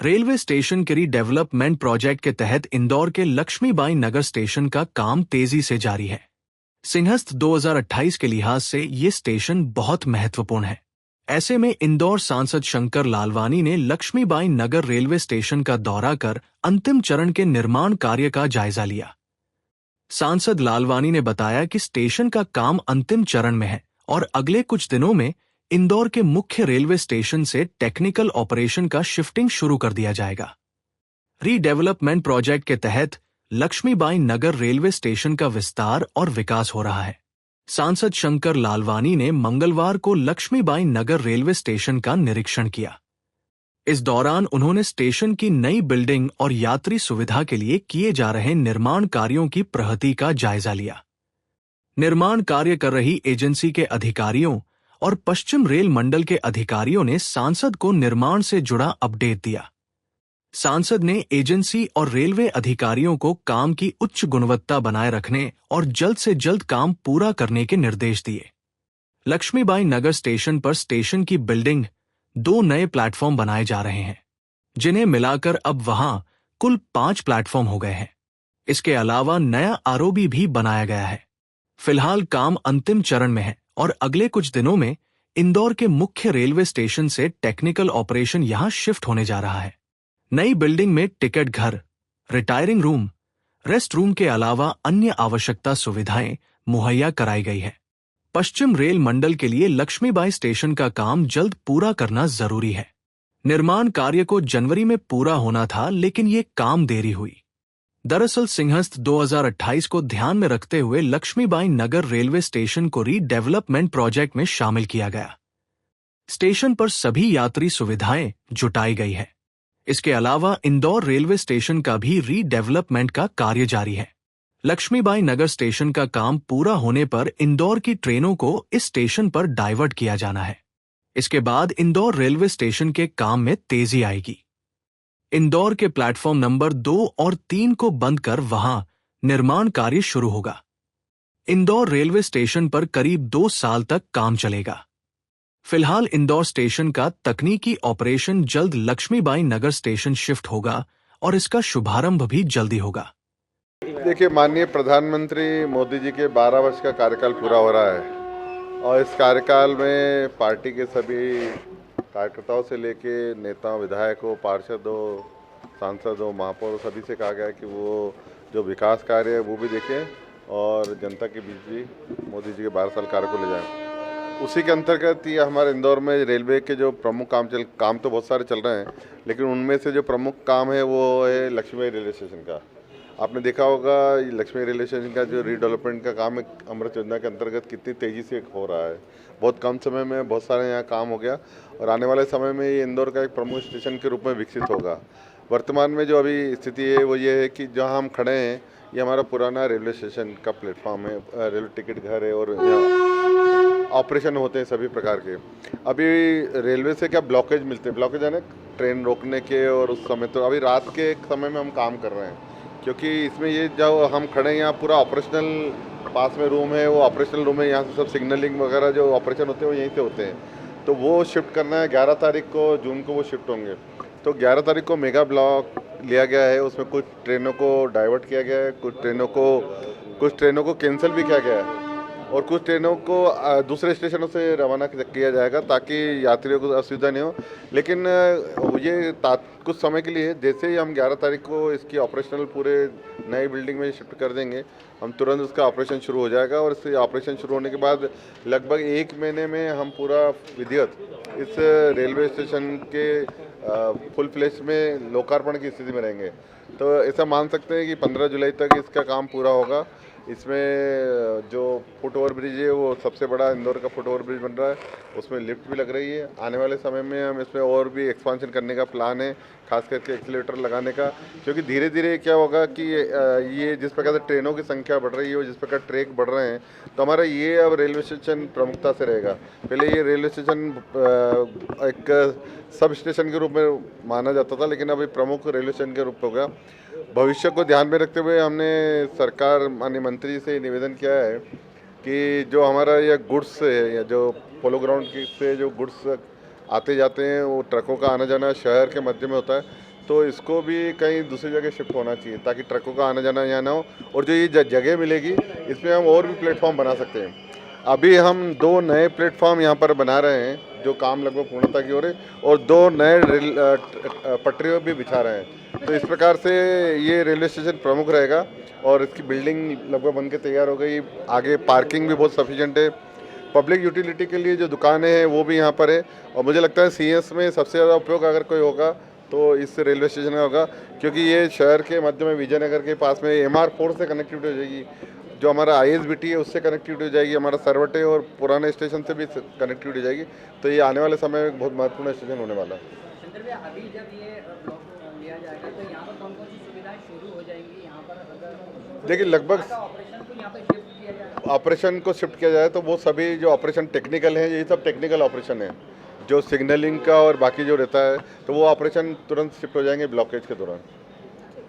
Railway station के redevelopment project के तहत इंदौर के लक्ष्मीबाई नगर स्टेशन का काम तेजी से जारी है। सिंहस्थ 2028 के लिहाज से ये स्टेशन बहुत महत्वपूर्ण है। ऐसे में इंदौर सांसद शंकर लालवानी ने लक्ष्मीबाई नगर रेलवे स्टेशन का दौरा कर अंतिम चरण के निर्माण कार्य का जायजा लिया। सांसद लालवानी ने बताया कि स्टेशन का काम अंतिम चरण में है और अगले कुछ दिनों में इंदौर के मुख्य रेलवे स्टेशन से टेक्निकल ऑपरेशन का शिफ्टिंग शुरू कर दिया जाएगा। रीडेवलपमेंट प्रोजेक्ट के तहत लक्ष्मीबाई नगर रेलवे स्टेशन का विस्तार और विकास हो रहा है। सांसद शंकर लालवानी ने मंगलवार को लक्ष्मीबाई नगर रेलवे स्टेशन का निरीक्षण किया। इस दौरान उन्होंने स्टेशन की नई बिल्डिंग और यात्री सुविधा के लिए किए जा रहे निर्माण कार्यों की प्रगति का जायजा लिया। निर्माण कार्य कर रही एजेंसी के अधिकारियों और पश्चिम रेल मंडल के अधिकारियों ने सांसद को निर्माण से जुड़ा अपडेट दिया। सांसद ने एजेंसी और रेलवे अधिकारियों को काम की उच्च गुणवत्ता बनाए रखने और जल्द से जल्द काम पूरा करने के निर्देश दिए। लक्ष्मीबाई नगर स्टेशन पर स्टेशन की बिल्डिंग 2 नए प्लेटफॉर्म बनाए जा रहे हैं, जिन्हें मिलाकर अब वहां कुल 5 प्लेटफॉर्म हो गए हैं। इसके अलावा नया आरओबी भी बनाया गया है। फिलहाल काम अंतिम चरण में है और अगले कुछ दिनों में इंदौर के मुख्य रेलवे स्टेशन से टेक्निकल ऑपरेशन यहां शिफ्ट होने जा रहा है। नई बिल्डिंग में टिकट घर, रिटायरिंग रूम, रेस्ट रूम के अलावा अन्य आवश्यकता सुविधाएं मुहैया कराई गई है। पश्चिम रेल मंडल के लिए लक्ष्मीबाई स्टेशन का काम जल्द पूरा करना जरूरी है। निर्माण कार्य को जनवरी में पूरा होना था, लेकिन ये काम देरी हुई। दरअसल सिंहस्थ 2028 को ध्यान में रखते हुए लक्ष्मीबाई नगर रेलवे स्टेशन को रीडेवलपमेंट प्रोजेक्ट में शामिल किया गया। स्टेशन पर सभी यात्री सुविधाएं जुटाई गई है। इसके अलावा इंदौर रेलवे स्टेशन का भी रीडेवलपमेंट का कार्य जारी है। लक्ष्मीबाई नगर स्टेशन का काम पूरा होने पर इंदौर की ट्रेनों को इस स्टेशन पर डाइवर्ट किया जाना है। इसके बाद इंदौर रेलवे स्टेशन के काम में तेजी आएगी। इंदौर के प्लेटफॉर्म नंबर 2 और 3 को बंद कर वहां निर्माण कार्य शुरू होगा। इंदौर रेलवे स्टेशन पर करीब 2 साल तक काम चलेगा। फिलहाल इंदौर स्टेशन का तकनीकी ऑपरेशन जल्द लक्ष्मीबाई नगर स्टेशन शिफ्ट होगा और इसका शुभारंभ भी जल्दी होगा। देखिए, माननीय प्रधानमंत्री मोदी जी के 12 वर्ष का कार्यकाल पूरा हो रहा है और इस कार्यकाल में पार्टी के सभी कार्यकर्ताओं से लेके नेताओं, विधायकों, पार्षदों, सांसदों, महापौरों सभी से कहा गया है कि वो जो विकास कार्य है वो भी देखें और जनता के बीच भी मोदी जी के 12 साल कार्य को ले जाएं। उसी के अंतर्गत ये हमारे इंदौर में रेलवे के जो प्रमुख काम तो बहुत सारे चल रहे हैं, लेकिन उनमें से जो प्रमुख काम है वो है लक्ष्मीबाई रेलवे स्टेशन का। आपने देखा होगा लक्ष्मी रेलवे स्टेशन का जो रीडेवलपमेंट का काम है अमृत योजना के अंतर्गत कितनी तेज़ी से हो रहा है। बहुत कम समय में बहुत सारे यहाँ काम हो गया और आने वाले समय में ये इंदौर का एक प्रमुख स्टेशन के रूप में विकसित होगा। वर्तमान में जो अभी स्थिति है वो ये है कि जहाँ हम खड़े हैं ये हमारा पुराना रेलवे स्टेशन का प्लेटफॉर्म है, रेलवे टिकट घर है और यहाँ ऑपरेशन होते हैं सभी प्रकार के। अभी रेलवे से क्या ब्लॉकेज मिलते हैं, ब्लॉकेज है ना ट्रेन रोकने के, और उस समय तो अभी रात के समय में हम काम कर रहे हैं क्योंकि इसमें ये जो हम खड़े हैं यहाँ पूरा ऑपरेशनल, पास में रूम है वो ऑपरेशनल रूम है, यहाँ से सब सिग्नलिंग वगैरह जो ऑपरेशन होते हैं वो यहीं से होते हैं। तो वो शिफ्ट करना है 11 तारीख को, जून को वो शिफ्ट होंगे। तो 11 तारीख को मेगा ब्लॉक लिया गया है, उसमें कुछ ट्रेनों को डाइवर्ट किया गया है, कुछ ट्रेनों को कैंसिल भी किया गया है और कुछ ट्रेनों को दूसरे स्टेशनों से रवाना किया जाएगा ताकि यात्रियों को असुविधा नहीं हो। लेकिन ये कुछ समय के लिए, जैसे ही हम 11 तारीख को इसकी ऑपरेशनल पूरे नई बिल्डिंग में शिफ्ट कर देंगे, हम तुरंत उसका ऑपरेशन शुरू हो जाएगा और इससे ऑपरेशन शुरू होने के बाद लगभग 1 महीने में हम पूरा विधिवत इस रेलवे स्टेशन के फुल फ्लेश में लोकार्पण की स्थिति में रहेंगे। तो ऐसा मान सकते हैं कि 15 जुलाई तक इसका काम पूरा होगा। इसमें जो फुट ओवर ब्रिज है वो सबसे बड़ा इंदौर का फुट ओवर ब्रिज बन रहा है, उसमें लिफ्ट भी लग रही है। आने वाले समय में हम इसमें और भी एक्सपांशन करने का प्लान है, खास करके एक्सीलेटर लगाने का, क्योंकि धीरे धीरे क्या होगा कि ये जिस प्रकार से ट्रेनों की संख्या बढ़ रही है और जिस प्रकार ट्रैक बढ़ रहे हैं, तो हमारा ये अब रेलवे स्टेशन प्रमुखता से रहेगा। पहले ये रेलवे स्टेशन एक सब स्टेशन के रूप में माना जाता था, लेकिन अभी प्रमुख रेलवे स्टेशन के रूप में हो गया। भविष्य को ध्यान में रखते हुए हमने सरकार माननीय मंत्री से निवेदन किया है कि जो हमारा यह गुड्स है या जो पोलो ग्राउंड से जो गुड्स आते जाते हैं, वो ट्रकों का आना जाना शहर के मध्य में होता है, तो इसको भी कहीं दूसरी जगह शिफ्ट होना चाहिए ताकि ट्रकों का आना जाना यहाँ ना हो। और जो ये जगह मिलेगी इसमें हम और भी प्लेटफॉर्म बना सकते हैं। अभी हम 2 नए प्लेटफॉर्म यहाँ पर बना रहे हैं जो काम लगभग पूर्णता की ओर है, और 2 नए पटरियों भी बिछा रहे हैं। तो इस प्रकार से ये रेलवे स्टेशन प्रमुख रहेगा और इसकी बिल्डिंग लगभग बन के तैयार हो गई। आगे पार्किंग भी बहुत सफिशिएंट है। पब्लिक यूटिलिटी के लिए जो दुकानें हैं वो भी यहाँ पर है, और मुझे लगता है सीएस में सबसे ज़्यादा उपयोग अगर कोई होगा तो इस रेलवे स्टेशन में होगा, क्योंकि ये शहर के मध्य में विजयनगर के पास में MR4 से कनेक्टिविटी हो जाएगी, जो हमारा ISBT है उससे कनेक्टिविटी हो जाएगी, हमारा सरवटे और पुराने स्टेशन से भी कनेक्टिविटी हो जाएगी। तो ये आने वाले समय में बहुत महत्वपूर्ण स्टेशन होने वाला है। शंकर भैया, अभी जब ये ब्लॉक लिया जाएगा तो यहाँ पर कौन कौन सी सुविधाएं शुरू हो जाएंगी? यहाँ पर अगर देखिए लगभग ऑपरेशन को यहाँ पर शिफ्ट किया जाएगा, ऑपरेशन को शिफ्ट किया जाए तो वो सभी जो ऑपरेशन टेक्निकल हैं, ये सब टेक्निकल ऑपरेशन है, जो सिग्नलिंग का और बाकी जो रहता है, तो वो ऑपरेशन तुरंत शिफ्ट हो जाएंगे ब्लॉकेज के दौरान।